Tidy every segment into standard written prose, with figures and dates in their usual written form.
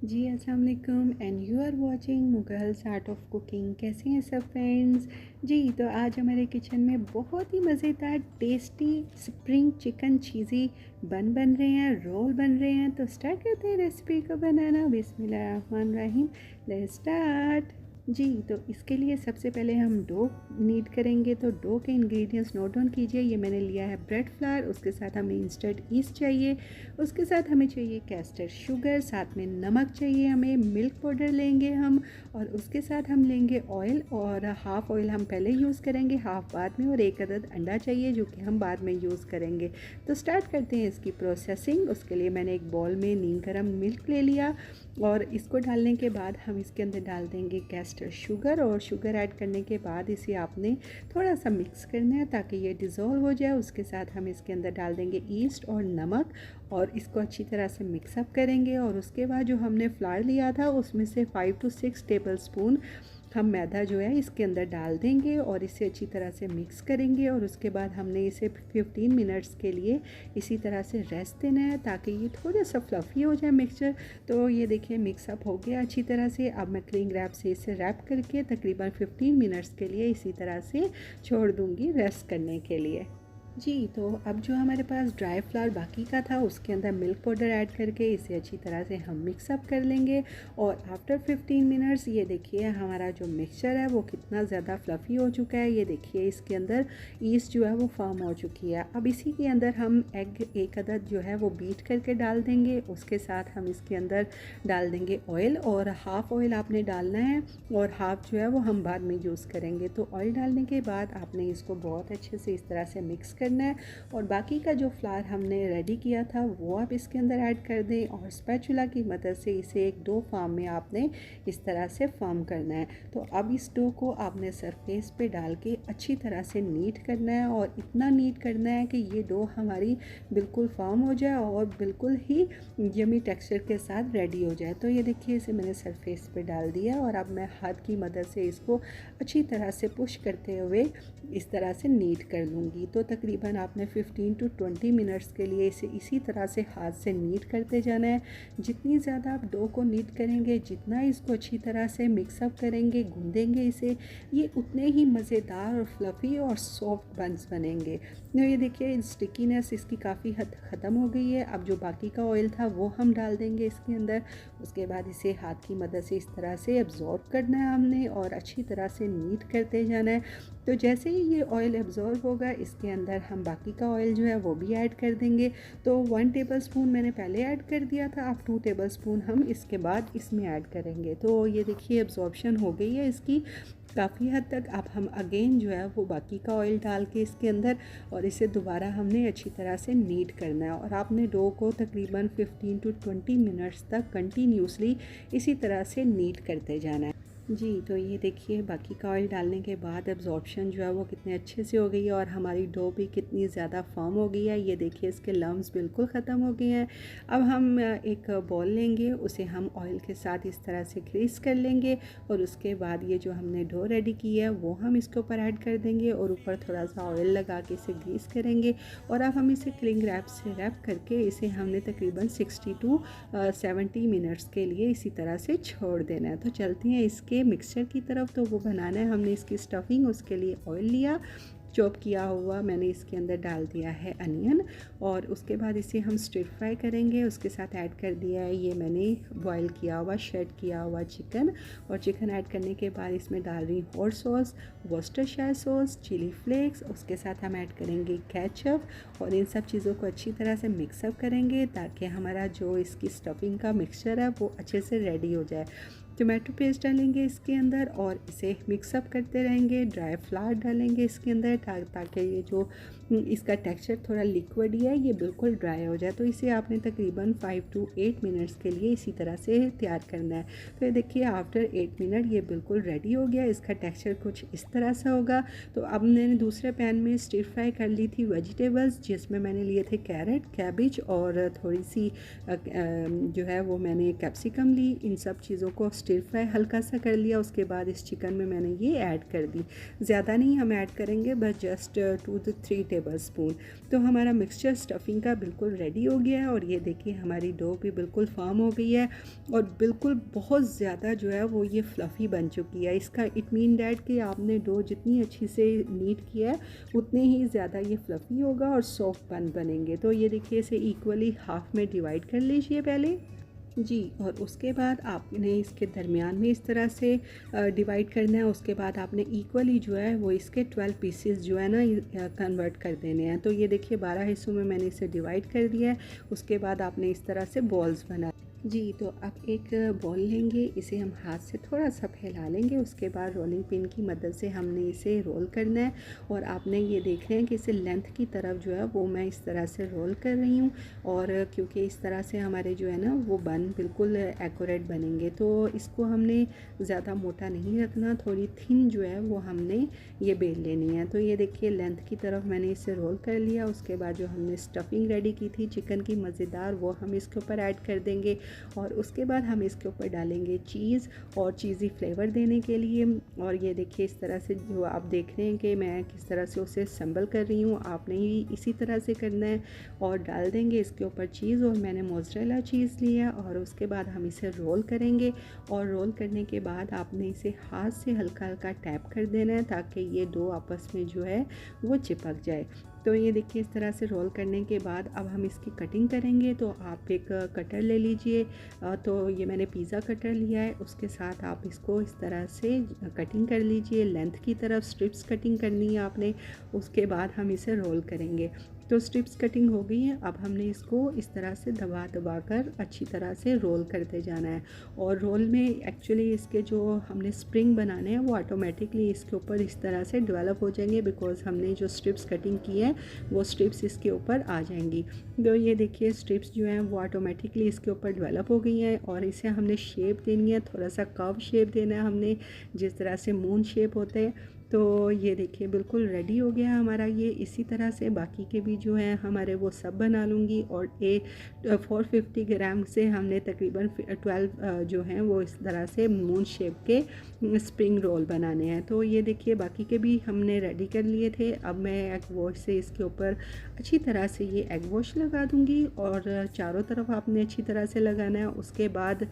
जी अस्सलाम वालेकुम and you are watching Mughals art of cooking. कैसे हैं सब फ्रेंड्स। जी तो आज हमारे किचन में बहुत ही मज़ेदार टेस्टी स्प्रिंग चिकन चीज़ी बन रहे हैं, रोल बन रहे हैं। तो स्टार्ट करते हैं रेसिपी को बनाना। बिस्मिल्लाहिर्रहमानिर्रहीम, लेट्स स्टार्ट। जी तो इसके लिए सबसे पहले हम डो नीड करेंगे। तो डो के इंग्रेडिएंट्स नोट डाउन कीजिए। ये मैंने लिया है ब्रेड फ्लावर, उसके साथ हमें इंस्टेंट ईस्ट चाहिए, उसके साथ हमें चाहिए कैस्टर शुगर, साथ में नमक चाहिए, हमें मिल्क पाउडर लेंगे हम, और उसके साथ हम लेंगे ऑयल, और हाफ़ ऑयल हम पहले यूज़ करेंगे, हाफ़ बाद में, और एक अदद अंडा चाहिए जो कि हम बाद में यूज़ करेंगे। तो स्टार्ट करते हैं इसकी प्रोसेसिंग। उसके लिए मैंने एक बॉल में नीम गर्म मिल्क ले लिया, और इसको डालने के बाद हम इसके अंदर डाल देंगे कैस्टर शुगर, और शुगर ऐड करने के बाद इसे आपने थोड़ा सा मिक्स करना है ताकि ये डिज़ोल्व हो जाए। उसके साथ हम इसके अंदर डाल देंगे ईस्ट और नमक, और इसको अच्छी तरह से मिक्सअप करेंगे। और उसके बाद जो हमने फ्लावर लिया था उसमें से 5 to 6 टेबल स्पून हम मैदा जो है इसके अंदर डाल देंगे, और इसे अच्छी तरह से मिक्स करेंगे। और उसके बाद हमने इसे 15 मिनट्स के लिए इसी तरह से रेस्ट देना है ताकि ये थोड़ा सा फ्लफ़ी हो जाए मिक्सचर। तो ये देखिए मिक्सअप हो गया अच्छी तरह से। अब मैं क्लिंग रैप से इसे रैप करके तकरीबन 15 मिनट्स के लिए इसी तरह से छोड़ दूँगी रेस्ट करने के लिए। जी तो अब जो हमारे पास ड्राई फ्लावर बाकी का था उसके अंदर मिल्क पाउडर ऐड करके इसे अच्छी तरह से हम मिक्सअप कर लेंगे। और आफ्टर 15 मिनट्स ये देखिए हमारा जो मिक्सचर है वो कितना ज़्यादा फ्लफ़ी हो चुका है। ये देखिए इसके अंदर ईस्ट जो है वो फॉर्म हो चुकी है। अब इसी के अंदर हम एग एक अदद जो है वो बीट करके डाल देंगे। उसके साथ हम इसके अंदर डाल देंगे ऑयल, और हाफ़ ऑयल आपने डालना है और हाफ़ जो है वो हम बाद में यूज़ करेंगे। तो ऑयल डालने के बाद आपने इसको बहुत अच्छे से इस तरह से मिक्स करना है, और बाकी का जो फ्लावर हमने रेडी किया था वो आप इसके अंदर ऐड कर दें, और स्पैचुला की मदद से इसे एक डो फॉर्म में आपने इस तरह से फॉर्म करना है। तो अब इस डो को आपने सरफेस पे डाल के अच्छी तरह से नीट करना है, और इतना नीट करना है कि ये डो हमारी बिल्कुल फॉर्म हो जाए और बिल्कुल ही यमी टेक्सचर के साथ रेडी हो जाए। तो ये देखिए इसे मैंने सरफेस पे डाल दिया, और अब मैं हाथ की मदद से इसको अच्छी तरह से पुश करते हुए इस तरह से नीट कर लूँगी। तो तकरीबन आपने 15 to 20 मिनट्स के लिए इसे इसी तरह से हाथ से नीट करते जाना है। जितनी ज़्यादा आप डो को नीट करेंगे, जितना इसको अच्छी तरह से मिक्सअप करेंगे, गूँदेंगे इसे, ये उतने ही मज़ेदार और फ्लफ़ी और सॉफ्ट बन्स बनेंगे। तो ये देखिए स्टिकीनेस इसकी काफ़ी हद ख़त्म हो गई है। अब जो बाकी का ऑयल था वो हम डाल देंगे इसके अंदर। उसके बाद इसे हाथ की मदद से इस तरह से एब्ज़ॉर्ब करना है हमने, और अच्छी तरह से नीट करते जाना है। तो जैसे ही ये ऑयल एब्ज़ॉर्ब होगा इसके अंदर हम बाकी का ऑयल जो है वो भी ऐड कर देंगे। तो 1 टेबल स्पून मैंने पहले ऐड कर दिया था, अब 2 टेबल स्पून हम इसके बाद इसमें ऐड करेंगे। तो ये देखिए एब्ज़ॉर्प्शन हो गई है इसकी काफ़ी हद तक। अब हम अगेन जो है वो बाकी का ऑयल डाल के इसके अंदर, और इसे दोबारा हमने अच्छी तरह से नीट करना है। और आपने डो को तकरीबन 15 to 20 मिनट्स तक कंटिन्यूसली इसी तरह से नीट करते जाना है। जी तो ये देखिए बाकी का ऑयल डालने के बाद एब्जॉर्प्शन जो है वो कितने अच्छे से हो गई है, और हमारी डो भी कितनी ज़्यादा फर्म हो गई है। ये देखिए इसके लम्स बिल्कुल ख़त्म हो गए हैं। अब हम एक बॉल लेंगे, उसे हम ऑयल के साथ इस तरह से ग्रीस कर लेंगे, और उसके बाद ये जो हमने डो रेडी की है वो हम इसके ऊपर ऐड कर देंगे, और ऊपर थोड़ा सा ऑयल लगा के इसे ग्रीस करेंगे। और अब हम इसे क्लिंग रैप से रैप करके इसे हमने तकरीबन 60 to 70 मिनट्स के लिए इसी तरह से छोड़ देना है। तो चलते हैं इसके मिक्सचर की तरफ। तो वो बनाना है हमने इसकी स्टफिंग। उसके लिए ऑयल लिया, चॉप किया हुआ मैंने इसके अंदर डाल दिया है अनियन, और उसके बाद इसे हम स्टिर फ्राई करेंगे। उसके साथ ऐड कर दिया है ये मैंने बॉईल किया हुआ शेड किया हुआ चिकन, और चिकन ऐड करने के बाद इसमें डाल रही hot sauce, Worcestershire sauce, chilli flakes. उसके साथ हम ऐड करेंगे केचप, और इन सब चीज़ों को अच्छी तरह से मिक्सअप करेंगे ताकि हमारा जो इसकी स्टफिंग का मिक्सचर है वो अच्छे से रेडी हो जाए। टमाटो पेस्ट डालेंगे इसके अंदर, और इसे मिक्सअप करते रहेंगे। ड्राई फ्लावर डालेंगे इसके अंदर ताकि ये जो इसका टेक्सचर थोड़ा लिक्विड ही है ये बिल्कुल ड्राई हो जाए। तो इसे आपने तकरीबन 5 to 8 मिनट्स के लिए इसी तरह से तैयार करना है। तो ये देखिए आफ्टर 8 मिनट ये बिल्कुल रेडी हो गया। इसका टेक्सचर कुछ इस तरह से होगा। तो अब मैंने दूसरे पैन में स्टिर फ्राई कर ली थी वेजिटेबल्स, जिसमें मैंने लिए थे कैरेट, कैबिज, और थोड़ी सी जो है वो मैंने कैप्सिकम ली। इन सब चीज़ों को स्टिर फ्राई हल्का सा कर लिया, उसके बाद इस चिकन में मैंने ये ऐड कर दी। ज़्यादा नहीं हम ऐड करेंगे, बस जस्ट 2 to 3 टेबल स्पून। तो हमारा मिक्सचर स्टफिंग का बिल्कुल रेडी हो गया है और ये देखिए हमारी डो भी बिल्कुल फर्म हो गई है और बिल्कुल बहुत ज़्यादा जो है वो ये फ्लफ़ी बन चुकी है। इसका इट मीन डैट कि आपने डो जितनी अच्छी से नीट किया है उतने ही ज़्यादा ये फ्लफ़ी होगा और सॉफ्ट बनेंगे। तो ये देखिए इसे इक्वली हाफ़ में डिवाइड कर लीजिए पहले जी। और उसके बाद आपने इसके दरमियान में इस तरह से डिवाइड करना है। उसके बाद आपने इक्वली जो है वो इसके 12 पीसेस जो है ना कन्वर्ट कर देने हैं। तो ये देखिए 12 हिस्सों में मैंने इसे डिवाइड कर दिया है। उसके बाद आपने इस तरह से बॉल्स बना जी। तो अब एक बॉल लेंगे, इसे हम हाथ से थोड़ा सा फैला लेंगे। उसके बाद रोलिंग पिन की मदद से हमने इसे रोल करना है और आपने ये देख रहे हैं कि इसे लेंथ की तरफ जो है वो मैं इस तरह से रोल कर रही हूँ। और क्योंकि इस तरह से हमारे जो है ना वो बन बिल्कुल एक्यूरेट बनेंगे, तो इसको हमने ज़्यादा मोटा नहीं रखना, थोड़ी थिन जो है वो हमने ये बेल लेनी है। तो ये देखिए लेंथ की तरफ मैंने इसे रोल कर लिया। उसके बाद जो हमने स्टफिंग रेडी की थी चिकन की मज़ेदार, वो हम इसके ऊपर ऐड कर देंगे और उसके बाद हम इसके ऊपर डालेंगे चीज़ और चीज़ी फ्लेवर देने के लिए। और ये देखिए इस तरह से जो आप देख रहे हैं कि मैं किस तरह से उसे असम्बल कर रही हूँ, आपने ही इसी तरह से करना है। और डाल देंगे इसके ऊपर चीज़ और मैंने मोज़रेला चीज़ लिया और उसके बाद हम इसे रोल करेंगे। और रोल करने के बाद आपने इसे हाथ से हल्का हल्का टैप कर देना है ताकि ये दो आपस में जो है वो चिपक जाए। तो ये देखिए इस तरह से रोल करने के बाद अब हम इसकी कटिंग करेंगे। तो आप एक कटर ले लीजिए, तो ये मैंने पिज़्ज़ा कटर लिया है, उसके साथ आप इसको इस तरह से कटिंग कर लीजिए। लेंथ की तरफ स्ट्रिप्स कटिंग करनी है आपने। उसके बाद हम इसे रोल करेंगे। तो स्ट्रिप्स कटिंग हो गई है, अब हमने इसको इस तरह से दबा दबा कर अच्छी तरह से रोल करते जाना है। और रोल में एक्चुअली इसके जो हमने स्प्रिंग बनाने हैं वो ऑटोमेटिकली इसके ऊपर इस तरह से डेवलप हो जाएंगे, बिकॉज़ हमने जो स्ट्रिप्स कटिंग की है वो स्ट्रिप्स इसके ऊपर आ जाएंगी। तो ये देखिए स्ट्रिप्स जो हैं वो ऑटोमेटिकली इसके ऊपर डेवलप हो गई हैं और इसे हमने शेप देनी है, थोड़ा सा कर्व शेप देना है हमने, जिस तरह से मून शेप होते हैं। तो ये देखिए बिल्कुल रेडी हो गया हमारा ये। इसी तरह से बाकी के भी जो हैं हमारे वो सब बना लूँगी। और 450 ग्राम से हमने तकरीबन 12 जो हैं वो इस तरह से मून शेप के स्प्रिंग रोल बनाने हैं। तो ये देखिए बाकी के भी हमने रेडी कर लिए थे। अब मैं एग वॉश से इसके ऊपर अच्छी तरह से ये एग वॉश लगा दूँगी और चारों तरफ आपने अच्छी तरह से लगाना है। उसके बाद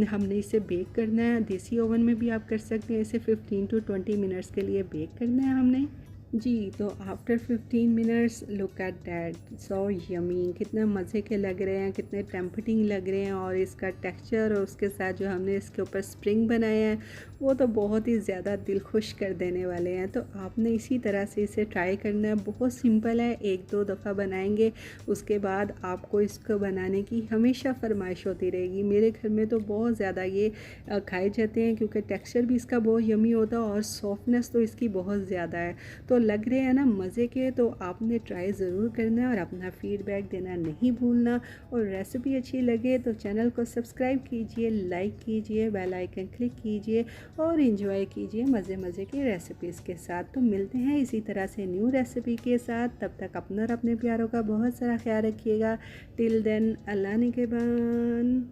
हमने इसे बेक करना है। देसी ओवन में भी आप कर सकते हैं। इसे 15 to 20 मिनट्स के लिए बेक करना है हमने जी। तो after 15 minutes look at that, so yummy, कितने मज़े के लग रहे हैं, कितने टेम्पटिंग लग रहे हैं। और इसका टेक्सचर और उसके साथ जो हमने इसके ऊपर स्प्रिंग बनाया है वो तो बहुत ही ज़्यादा दिल खुश कर देने वाले हैं। तो आपने इसी तरह से इसे ट्राई करना है। बहुत सिंपल है, 1-2 दफ़ा बनाएंगे उसके बाद आपको इसको बनाने की हमेशा फरमाइश होती रहेगी। मेरे घर में तो बहुत ज़्यादा ये खाए जाते हैं क्योंकि टेक्सचर भी इसका बहुत यमी होता है और सॉफ्टनेस तो इसकी बहुत ज़्यादा है। तो लग रहे हैं ना मज़े के, तो आपने ट्राई ज़रूर करना है और अपना फीडबैक देना नहीं भूलना। और रेसिपी अच्छी लगे तो चैनल को सब्सक्राइब कीजिए, लाइक कीजिए, बेल आइकन क्लिक कीजिए और एंजॉय कीजिए मज़े की रेसिपीज़ के साथ। तो मिलते हैं इसी तरह से न्यू रेसिपी के साथ। तब तक अपना और अपने प्यारों का बहुत सारा ख्याल रखिएगा। टिल देन अल्लाह निगहबान।